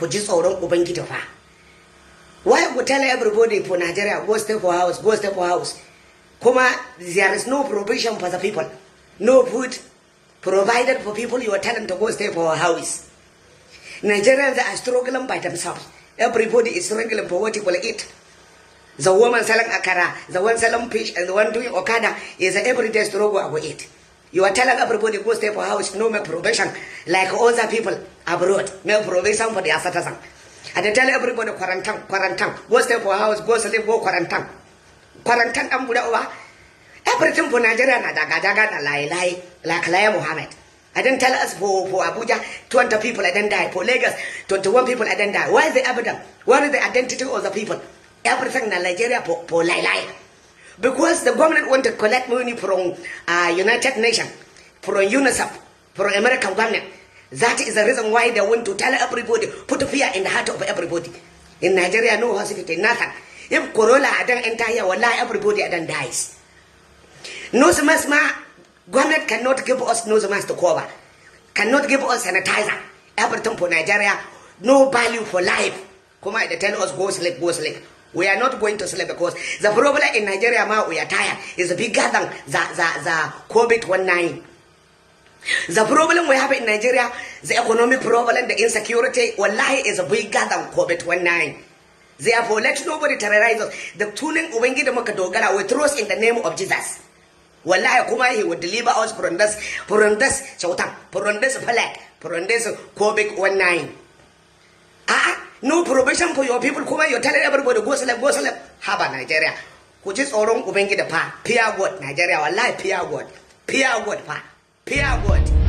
ji tsoron ubangiji fa. Why would tell everybody for Nigeria go stay for house, go stay for house? Kuma, there is no provision for the people, no food provided for people. You are telling them to go stay for a house. Nigerians are struggling by themselves. Everybody is struggling for what you will eat. The woman selling akara, the one selling fish, and the one doing okada is an everyday struggle about it. You are telling everybody go stay for house, no make provision like other people abroad, make provision for their citizens. And they tell everybody quarantine, go stay for house, go sleep, go quarantine. Quarantine over. Everything for Nigeria na daga na lie like Laya Muhammad. I didn't tell us for Abuja 20 people I didn't die. For Lagos 21 people I didn't die. Why is the evidence? What is the identity of the people? Everything in Nigeria for lie. Because the government want to collect money from United Nations, from UNICEF, from American government. That is the reason why they want to tell everybody, put fear in the heart of everybody. In Nigeria, no hospital, nothing. If Corona hadn't enter here, wallahi, everybody hadn't dies. Nose mask, government cannot give us nose mask to cover, cannot give us sanitizer. Everything for Nigeria, no value for life. Come on, they tell us go sleep, go sleep. We are not going to sleep because the problem in Nigeria, we are tired, is bigger than the COVID-19. The problem we have in Nigeria, the economic problem, the insecurity, wallahi, is bigger than COVID-19. Therefore, let nobody terrorize us. The tuning uwengi de makadogara we throw us in the name of Jesus. Wallahi kuma he will deliver us from this shautan, from this plague, from this COVID-19. No provision for your people. Kuma you're telling everybody go sleep. Haba Nigeria. Which is orang uwengi de pa. Pure God Nigeria. Wallahi pure God pa. Pure God.